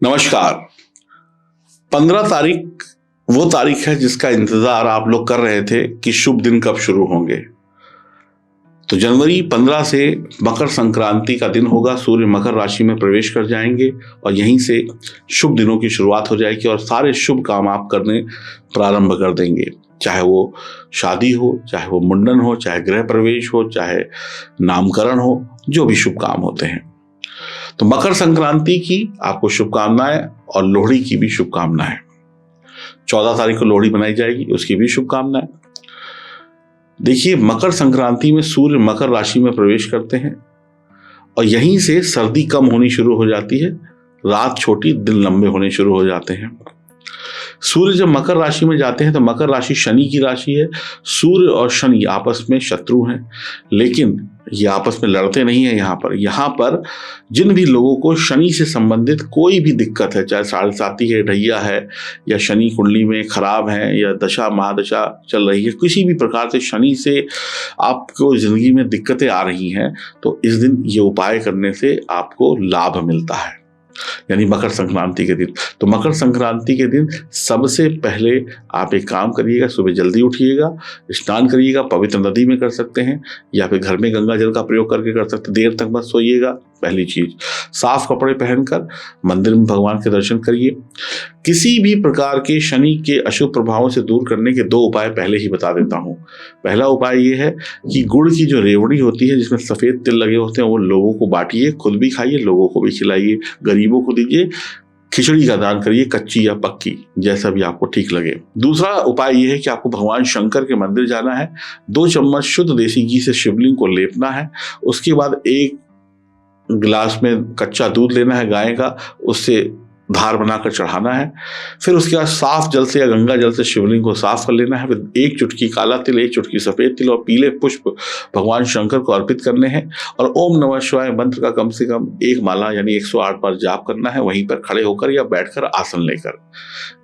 नमस्कार। 15 तारीख वो तारीख है जिसका इंतजार आप लोग कर रहे थे कि शुभ दिन कब शुरू होंगे। तो जनवरी 15 से मकर संक्रांति का दिन होगा। सूर्य मकर राशि में प्रवेश कर जाएंगे और यहीं से शुभ दिनों की शुरुआत हो जाएगी और सारे शुभ काम आप करने प्रारंभ कर देंगे, चाहे वो शादी हो, चाहे वो मुंडन हो, चाहे गृह प्रवेश हो, चाहे नामकरण हो, जो भी शुभ काम होते हैं। तो मकर संक्रांति की आपको शुभकामनाएं और लोहड़ी की भी शुभकामनाएं। 14 तारीख को लोहड़ी मनाई जाएगी, उसकी भी शुभकामनाएं। देखिए, मकर संक्रांति में सूर्य मकर राशि में प्रवेश करते हैं और यहीं से सर्दी कम होनी शुरू हो जाती है, रात छोटी दिन लंबे होने शुरू हो जाते हैं। सूर्य जब मकर राशि में जाते हैं तो मकर राशि शनि की राशि है। सूर्य और शनि आपस में शत्रु हैं, लेकिन ये आपस में लड़ते नहीं है। यहाँ पर जिन भी लोगों को शनि से संबंधित कोई भी दिक्कत है, चाहे 7.5 है, ढैया है, या शनि कुंडली में खराब है, या दशा महादशा चल रही है, किसी भी प्रकार से शनि से आपको जिंदगी में दिक्कतें आ रही हैं, तो इस दिन ये उपाय करने से आपको लाभ मिलता है, यानी मकर संक्रांति के दिन। तो मकर संक्रांति के दिन सबसे पहले आप एक काम करिएगा, सुबह जल्दी उठिएगा, स्नान करिएगा, पवित्र नदी में कर सकते हैं या फिर घर में गंगा जल का प्रयोग करके कर सकते हैं। देर तक मत सोइएगा। पहली चीज, साफ कपड़े पहनकर मंदिर में भगवान के दर्शन करिए। किसी भी प्रकार के शनि के अशुभ प्रभावों से दूर करने के 2 उपाय पहले ही बता देता हूँ। पहला उपाय ये है कि गुड़ की जो रेवड़ी होती है जिसमें सफेद तिल लगे होते हैं, वो लोगों को बांटिए, खुद भी खाइए, लोगों को भी खिलाइए, गरीबों को दीजिए। खिचड़ी का दान करिए, कच्ची या पक्की, जैसा भी आपको ठीक लगे। दूसरा उपाय यह है कि आपको भगवान शंकर के मंदिर जाना है, 2 चम्मच शुद्ध देसी घी से शिवलिंग को लेपना है। उसके बाद 1 गिलास में कच्चा दूध लेना है गाय का, उससे धार बनाकर चढ़ाना है। फिर उसके बाद साफ जल से या गंगा जल से शिवलिंग को साफ कर लेना है। फिर 1 चुटकी काला तिल, 1 चुटकी सफेद तिल और पीले पुष्प भगवान शंकर को अर्पित करने हैं और ओम नमः शिवाय मंत्र का कम से कम 1 माला यानी 108 बार जाप करना है, वहीं पर खड़े होकर या बैठकर आसन लेकर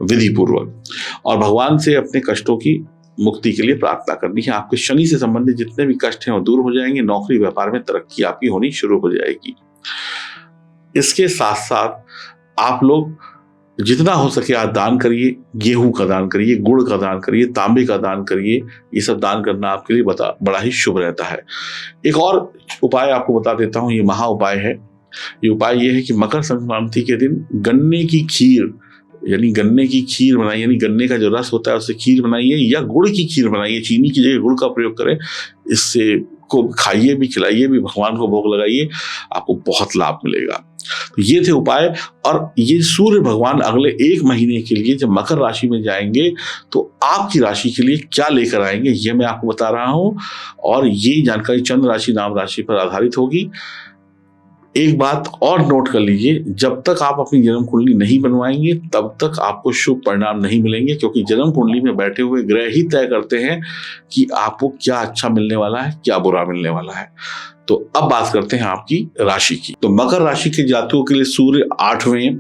विधि पूर्वक, और भगवान से अपने कष्टों की मुक्ति के लिए प्रार्थना करनी है। आपके शनि से संबंधित जितने भी कष्ट हैं वो दूर हो जाएंगे, नौकरी व्यापार में तरक्की आपकी होनी शुरू हो जाएगी। इसके साथ साथ आप लोग जितना हो सके आप दान करिए, गेहूं का दान करिए, गुड़ का दान करिए, तांबे का दान करिए। ये सब दान करना आपके लिए बड़ा ही शुभ रहता है। एक और उपाय आपको बता देता हूं, ये महा उपाय है। ये उपाय ये है कि मकर संक्रांति के दिन गन्ने की खीर यानी गन्ने की खीर बनाइए, यानी गन्ने का जो रस होता है उससे खीर बनाइए, या गुड़ की खीर बनाइए, चीनी की जगह गुड़ का प्रयोग करें। इससे को खाइए भी, खिलाइए भी, भगवान को भोग लगाइए, आपको बहुत लाभ मिलेगा। तो ये थे उपाय। और ये सूर्य भगवान अगले 1 महीने के लिए जब मकर राशि में जाएंगे तो आपकी राशि के लिए क्या लेकर आएंगे ये मैं आपको बता रहा हूं, और ये जानकारी चंद्र राशि नाम राशि पर आधारित होगी। एक बात और नोट कर लीजिए, जब तक आप अपनी जन्म कुंडली नहीं बनवाएंगे तब तक आपको शुभ परिणाम नहीं मिलेंगे, क्योंकि जन्म कुंडली में बैठे हुए ग्रह ही तय करते हैं कि आपको क्या अच्छा मिलने वाला है, क्या बुरा मिलने वाला है। तो अब बात करते हैं आपकी राशि की। तो मकर राशि के जातकों के लिए सूर्य 8वें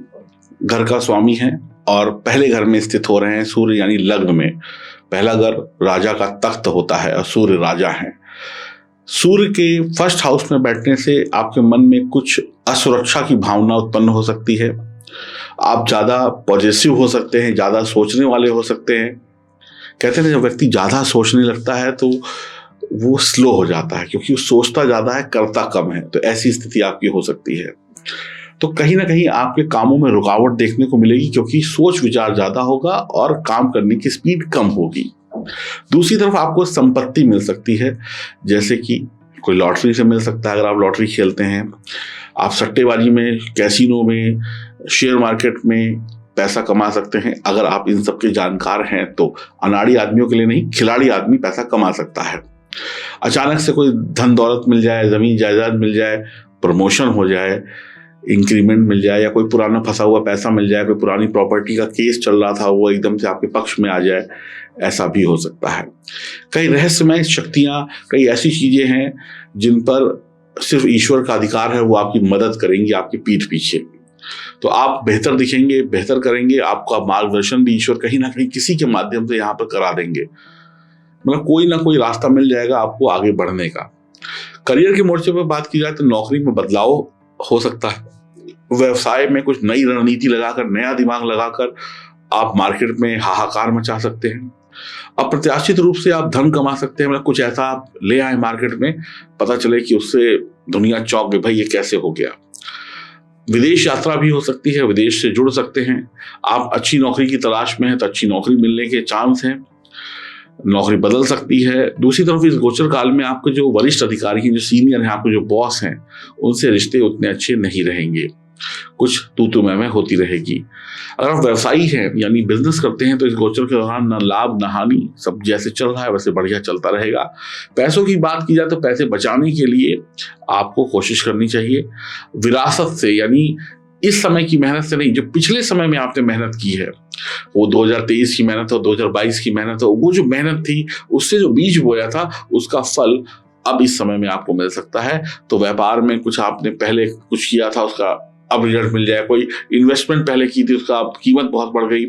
घर का स्वामी है और पहले घर में स्थित हो रहे हैं। सूर्य यानी लग्न में, पहला घर राजा का तख्त होता है और सूर्य राजा है। सूर्य के फर्स्ट हाउस में बैठने से आपके मन में कुछ असुरक्षा की भावना उत्पन्न हो सकती है। आप ज्यादा पॉजिटिव हो सकते हैं, ज्यादा सोचने वाले हो सकते हैं। कहते हैं जब व्यक्ति ज्यादा सोचने लगता है तो वो स्लो हो जाता है, क्योंकि वो सोचता ज्यादा है, करता कम है। तो ऐसी स्थिति आपकी हो सकती है। तो कहीं ना कहीं आपके कामों में रुकावट देखने को मिलेगी, क्योंकि सोच विचार ज्यादा होगा और काम करने की स्पीड कम होगी। दूसरी तरफ आपको संपत्ति मिल सकती है, जैसे कि कोई लॉटरी से मिल सकता है अगर आप लॉटरी खेलते हैं, आप सट्टेबाजी में, कैसीनो में, शेयर मार्केट में पैसा कमा सकते हैं। अगर आप इन सब के जानकार हैं तो अनाड़ी आदमियों के लिए नहीं, खिलाड़ी आदमी पैसा कमा सकता है। अचानक से कोई धन दौलत मिल जाए, जमीन जायदाद मिल जाए, प्रमोशन हो जाए, इंक्रीमेंट मिल जाए, या कोई पुराना फंसा हुआ पैसा मिल जाए, कोई पुरानी प्रॉपर्टी का केस चल रहा था वो एकदम से आपके पक्ष में आ जाए, ऐसा भी हो सकता है। कई रहस्यमय शक्तियां, कई ऐसी चीजें हैं जिन पर सिर्फ ईश्वर का अधिकार है, वो आपकी मदद करेंगी आपकी पीठ पीछे। तो आप बेहतर दिखेंगे, बेहतर करेंगे, आपका मार्गदर्शन भी ईश्वर कहीं ना कहीं किसी के माध्यम से यहाँ पर करा देंगे। मतलब कोई ना कोई रास्ता मिल जाएगा आपको आगे बढ़ने का। करियर के मोर्चे पर बात की जाए तो नौकरी में बदलाव हो सकता है, व्यवसाय में कुछ नई रणनीति लगाकर, नया दिमाग लगाकर आप मार्केट में हाहाकार मचा सकते हैं। अप्रत्याशित रूप से आप धन कमा सकते हैं, मतलब कुछ ऐसा आप ले आए मार्केट में, पता चले कि उससे दुनिया चौंक गई, भाई ये कैसे हो गया। विदेश यात्रा भी हो सकती है, विदेश से जुड़ सकते हैं। आप अच्छी नौकरी की तलाश में हैं तो अच्छी नौकरी मिलने के चांस हैं, नौकरी बदल सकती है। दूसरी तरफ इस गोचर काल में आपके जो वरिष्ठ अधिकारी हैं, जो सीनियर हैं, आपके जो बॉस हैं, उनसे रिश्ते उतने अच्छे नहीं रहेंगे, कुछ तू मैं होती रहेगी। अगर आप व्यवसायी हैं यानी बिजनेस करते हैं तो इस गोचर के दौरान ना लाभ ना हानि, सब जैसे चल रहा है वैसे बढ़िया चलता रहेगा। पैसों की बात की जाए तो पैसे बचाने के लिए आपको कोशिश करनी चाहिए। विरासत से यानी इस समय की मेहनत से नहीं, जो पिछले समय में आपने मेहनत की है, वो 2023 की मेहनत हो, 2022 की मेहनत हो, वो जो मेहनत थी उससे जो बीज बोया था उसका फल अब इस समय में आपको मिल सकता है। तो व्यापार में कुछ आपने पहले कुछ किया था उसका अब रिजल्ट मिल जाए, कोई इन्वेस्टमेंट पहले की थी उसका अब कीमत बहुत बढ़ गई,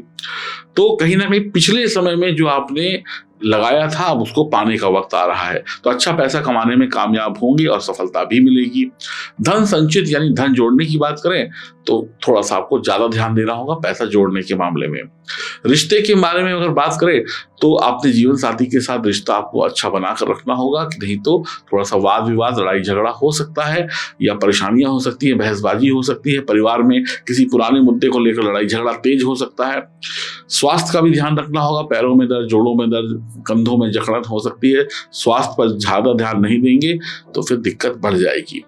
तो कहीं ना कहीं पिछले समय में जो आपने लगाया था अब उसको पाने का वक्त आ रहा है। तो अच्छा पैसा कमाने में कामयाब होंगे और सफलता भी मिलेगी। धन संचित यानी धन जोड़ने की बात करें तो थोड़ा सा आपको ज्यादा ध्यान देना होगा पैसा जोड़ने के मामले में। रिश्ते के बारे में अगर बात करें तो अपने जीवन साथी के साथ रिश्ता आपको अच्छा बनाकर रखना होगा, कि नहीं तो थोड़ा सा वाद विवाद, लड़ाई झगड़ा हो सकता है, या परेशानियां हो सकती है, बहसबाजी हो सकती है, परिवार में किसी पुराने मुद्दे को लेकर लड़ाई झगड़ा तेज हो सकता है। स्वास्थ्य का भी ध्यान रखना होगा, पैरों में दर्द, जोड़ों में दर्द, कंधों में जकड़न हो सकती है। स्वास्थ्य पर ज्यादा ध्यान नहीं देंगे तो फिर दिक्कत बढ़ जाएगी।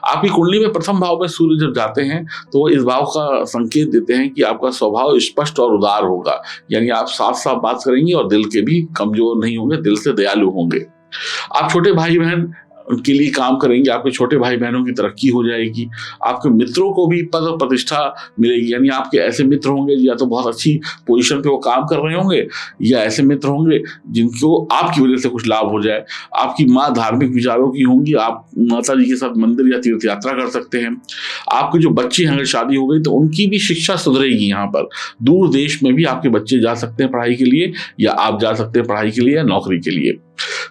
आपकी कुंडली में प्रथम भाव में सूर्य जब जाते हैं तो वो इस भाव का संकेत देते हैं कि आपका स्वभाव स्पष्ट और उदार होगा, यानी आप साफ साफ बात करेंगे और दिल के भी कमजोर नहीं होंगे, दिल से दयालु होंगे। आप छोटे भाई बहन के लिए काम करेंगे, आपके छोटे भाई बहनों की तरक्की हो जाएगी। आपके मित्रों को भी पद और प्रतिष्ठा मिलेगी, यानी आपके ऐसे मित्र होंगे या तो बहुत अच्छी पोजीशन पे वो काम कर रहे होंगे, या ऐसे मित्र होंगे जिनको आपकी वजह से कुछ लाभ हो जाए। आपकी माँ धार्मिक विचारों की होंगी, आप माता जी के साथ मंदिर या तीर्थ यात्रा कर सकते हैं। आपके जो बच्चे हैं अगर शादी हो गई तो उनकी भी शिक्षा सुधरेगी। यहाँ पर दूर देश में भी आपके बच्चे जा सकते हैं पढ़ाई के लिए, या आप जा सकते हैं पढ़ाई के लिए या नौकरी के लिए।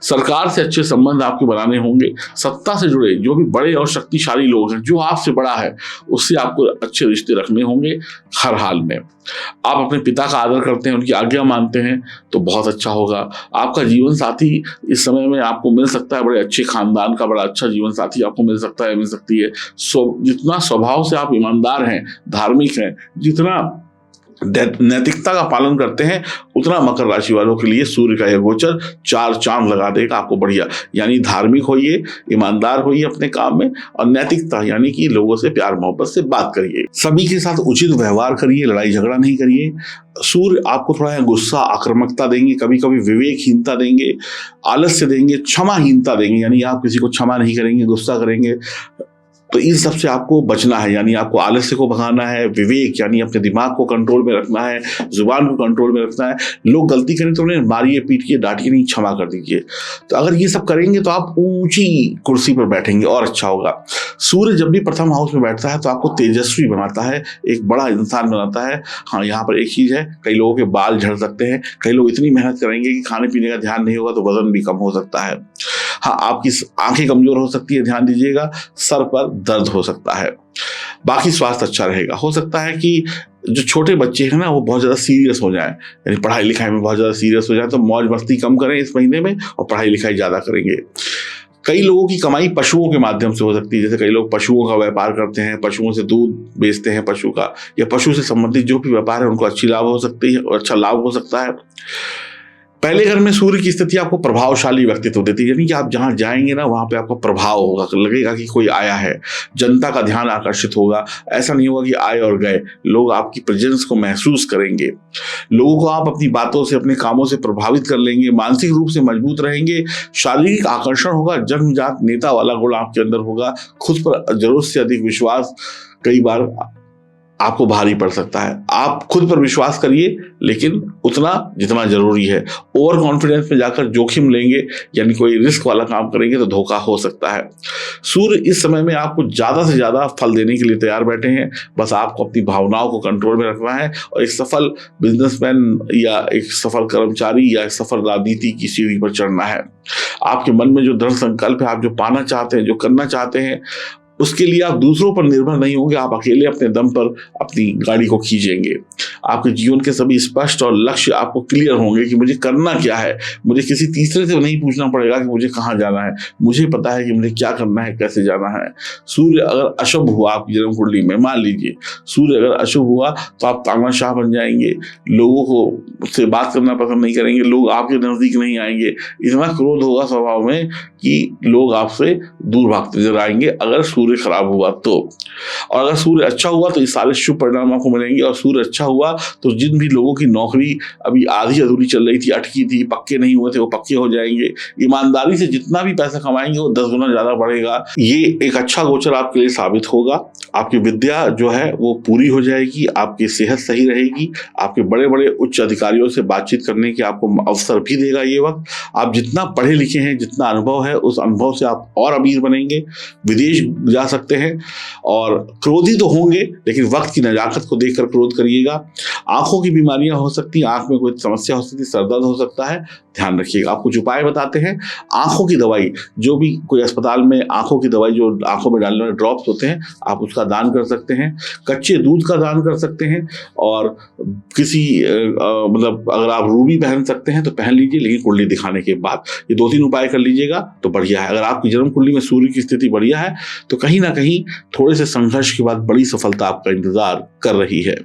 सरकार से अच्छे संबंध आपके बनाने होंगे। सत्ता से जुड़े जो भी बड़े और शक्तिशाली लोग हैं, जो आपसे बड़ा है, उससे आपको अच्छे रिश्ते रखने होंगे हर हाल में। आप अपने पिता का आदर करते हैं, उनकी आज्ञा मानते हैं तो बहुत अच्छा होगा। आपका जीवन साथी इस समय में आपको मिल सकता है, बड़े अच्छे खानदान का बड़ा अच्छा जीवन साथी आपको मिल सकता है, मिल सकती है। जितना स्वभाव से आप ईमानदार हैं, धार्मिक हैं, जितना नैतिकता का पालन करते हैं, उतना मकर राशि वालों के लिए सूर्य का यह गोचर 4 चांद लगा देगा आपको बढ़िया। यानी धार्मिक होइए, ईमानदार होइए अपने काम में, और नैतिकता यानी कि लोगों से प्यार मोहब्बत से बात करिए, सभी के साथ उचित व्यवहार करिए, लड़ाई झगड़ा नहीं करिए। सूर्य आपको थोड़ा गुस्सा, आक्रामकता देंगे, कभी कभी विवेकहीनता देंगे, आलस्य देंगे, क्षमाहीनता देंगे, यानी आप किसी को क्षमा नहीं करेंगे, गुस्सा करेंगे। तो इन सब से आपको बचना है, यानी आपको आलस्य को भगाना है, विवेक यानी अपने दिमाग को कंट्रोल में रखना है, जुबान को कंट्रोल में रखना है। लोग गलती करें तो उन्हें मारिए, पीटिए, डांटिए नहीं, क्षमा कर दीजिए। तो अगर ये सब करेंगे तो आप ऊंची कुर्सी पर बैठेंगे और अच्छा होगा। सूर्य जब भी प्रथम हाउस में बैठता है तो आपको तेजस्वी बनाता है, एक बड़ा इंसान बनाता है। हाँ, यहाँ पर एक चीज है, कई लोगों के बाल झड़ सकते हैं, कई लोग इतनी मेहनत करेंगे कि खाने पीने का ध्यान नहीं होगा तो वजन भी कम हो सकता है। हाँ, आपकी आंखें कमजोर हो सकती है, ध्यान दीजिएगा। सर पर दर्द हो सकता है। बाकी स्वास्थ्य अच्छा रहेगा। हो सकता है कि जो छोटे बच्चे हैं ना वो बहुत ज्यादा सीरियस हो जाएं, यानी पढ़ाई लिखाई में बहुत ज्यादा सीरियस हो जाए, तो मौज मस्ती कम करें इस महीने में और पढ़ाई लिखाई ज्यादा करेंगे। कई लोगों की कमाई पशुओं के माध्यम से हो सकती है, जैसे कई लोग पशुओं का व्यापार करते हैं, पशुओं से दूध बेचते हैं पशु का, या पशु से संबंधित जो भी व्यापार है उनको अच्छी लाभ हो सकती है और अच्छा लाभ हो सकता है। पहले घर में सूर्य की स्थिति आपको प्रभावशाली व्यक्तित्व देती है, यानी कि आप जहां जाएंगे ना वहां पे आपका प्रभाव होगा, लगेगा कि कोई आया है, जनता का ध्यान आकर्षित होगा। ऐसा नहीं होगा कि आए और गए, लोग आपकी प्रेजेंस को महसूस करेंगे। लोगों को आप अपनी बातों से, अपने कामों से प्रभावित कर लेंगे, मानसिक रूप से मजबूत रहेंगे, शारीरिक आकर्षण होगा, जन्मजात नेता वाला गुण आपके अंदर होगा। खुद पर जरूरत से अधिक विश्वास कई बार आपको भारी पड़ सकता है। आप खुद पर विश्वास करिए, लेकिन उतना जितना जरूरी है। ओवर कॉन्फिडेंस में जाकर जोखिम लेंगे, यानी कोई रिस्क वाला काम करेंगे तो धोखा हो सकता है। सूर्य इस समय में आपको ज्यादा से ज्यादा फल देने के लिए तैयार बैठे हैं, बस आपको अपनी भावनाओं को कंट्रोल में रखना है और एक सफल बिजनेसमैन या एक सफल कर्मचारी या एक सफल राजनीति की सीढ़ी पर चढ़ना है। आपके मन में जो दृढ़ संकल्प है, आप जो पाना चाहते हैं, जो करना चाहते हैं, उसके लिए आप दूसरों पर निर्भर नहीं होंगे, आप अकेले अपने दम पर अपनी गाड़ी को खींचेंगे। आपके जीवन के सभी स्पष्ट और लक्ष्य आपको क्लियर होंगे कि मुझे करना क्या है। मुझे किसी तीसरे से नहीं पूछना पड़ेगा कि मुझे कहाँ जाना है, मुझे पता है कि मुझे क्या करना है, कैसे जाना है। सूर्य अगर अशुभ हुआ आपकी जन्म कुंडली में, मान लीजिए सूर्य अगर अशुभ हुआ तो आप तानाशाह बन जाएंगे, लोगों को से बात करना पसंद नहीं करेंगे, लोग आपके नजदीक नहीं आएंगे, इतना क्रोध होगा स्वभाव में कि लोग आपसे दूर भागते नजर आएंगे अगर सूर्य खराब हुआ तो। और अगर सूर्य अच्छा हुआ तो ये सारे शुभ परिणाम आपको मिलेंगे। और सूर्य अच्छा हुआ तो जिन भी लोगों की नौकरी अभी आधी अधूरी चल रही थी, अटकी थी, पक्के नहीं हुए थे, वो पक्के हो जाएंगे। ईमानदारी से जितना भी पैसा कमाएंगे वो 10 गुना ज्यादा बढ़ेगा। ये एक अच्छा गोचर आपके लिए साबित होगा। आपकी विद्या जो है वो पूरी हो जाएगी, आपकी सेहत सही रहेगी, आपके बड़े बड़े उच्च अधिकारियों से बातचीत करने की आपको अवसर भी देगा ये वक्त। आप जितना पढ़े लिखे हैं, जितना अनुभव है, उस अनुभव से आप और अमीर बनेंगे, विदेश जा सकते हैं। और क्रोधी तो होंगे लेकिन वक्त की नजाकत को देखकर क्रोध करिएगा। आंखों की बीमारियां हो सकती हैं, आंख में कोई समस्या हो सकती है, सरदर्द हो सकता है, ध्यान रखिएगा। आप कुछ उपाय बताते हैं। आंखों की दवाई, जो भी कोई अस्पताल में आंखों की दवाई जो आंखों में डालने वाले ड्रॉप्स होते हैं, आप उसका दान कर सकते हैं। कच्चे दूध का दान कर सकते हैं। और किसी मतलब अगर आप रूबी पहन सकते हैं तो पहन लीजिए, लेकिन कुंडली दिखाने के बाद ये 2-3 उपाय कर लीजिएगा तो बढ़िया है। अगर आपकी जन्म कुंडली में सूर्य की स्थिति बढ़िया है तो कहीं ना कहीं थोड़े से संघर्ष के बाद बड़ी सफलता आपका इंतजार कर रही है।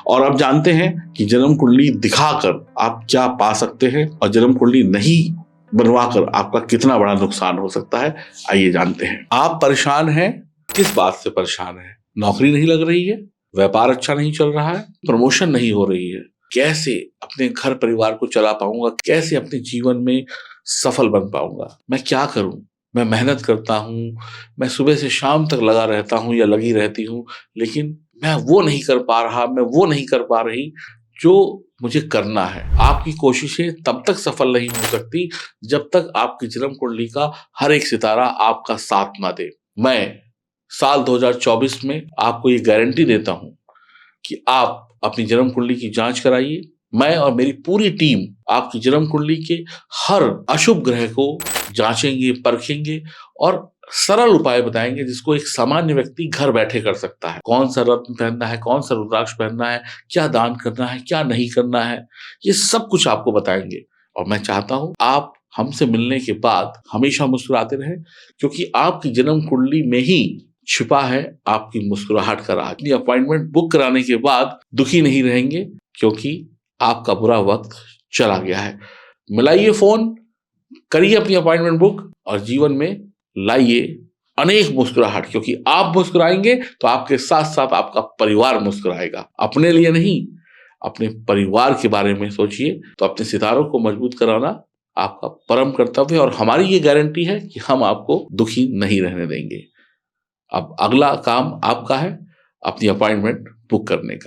और आप जानते हैं कि जन्म कुंडली दिखाकर आप क्या पा सकते हैं और जन्म कुंडली नहीं बनवाकर आपका कितना बड़ा नुकसान हो सकता है, आइए जानते हैं। आप परेशान हैं, किस बात से परेशान हैं? नौकरी नहीं लग रही है, व्यापार अच्छा नहीं चल रहा है, प्रमोशन नहीं हो रही है, कैसे अपने घर परिवार को चला पाऊंगा, कैसे अपने जीवन में सफल बन पाऊंगा, मैं क्या करूं? मैं मेहनत करता हूं, मैं सुबह से शाम तक लगा रहता हूं या लगी रहती हूं, लेकिन मैं वो नहीं कर पा रहा, मैं वो नहीं कर पा रही जो मुझे करना है। आपकी कोशिशें तब तक सफल नहीं हो सकती जब तक आपकी जन्म कुंडली का हर एक सितारा आपका साथ ना दे। मैं साल 2024 में आपको ये गारंटी देता हूं कि आप अपनी जन्म कुंडली की जांच कराइए। मैं और मेरी पूरी टीम आपकी जन्म कुंडली के हर अशुभ ग्रह को जांचेंगे, परखेंगे और सरल उपाय बताएंगे जिसको एक सामान्य व्यक्ति घर बैठे कर सकता है। कौन सा रत्न पहनना है, कौन सा रुद्राक्ष पहनना है, क्या दान करना है, क्या नहीं करना है, ये सब कुछ आपको बताएंगे। और मैं चाहता हूं आप हमसे मिलने के बाद हमेशा मुस्कुराते रहें, क्योंकि आपकी जन्म कुंडली में ही छिपा है आपकी मुस्कुराहट का राज। अपनी अपॉइंटमेंट बुक कराने के बाद दुखी नहीं रहेंगे, क्योंकि आपका बुरा वक्त चला गया है। मिलाइए फोन, करिए अपनी अपॉइंटमेंट बुक और जीवन में लाइए अनेक मुस्कुराहट, क्योंकि आप मुस्कुराएंगे तो आपके साथ साथ आपका परिवार मुस्कुराएगा। अपने लिए नहीं, अपने परिवार के बारे में सोचिए। तो अपने सितारों को मजबूत कराना आपका परम कर्तव्य है और हमारी ये गारंटी है कि हम आपको दुखी नहीं रहने देंगे। अब अगला काम आपका है अपनी अपॉइंटमेंट बुक करने का।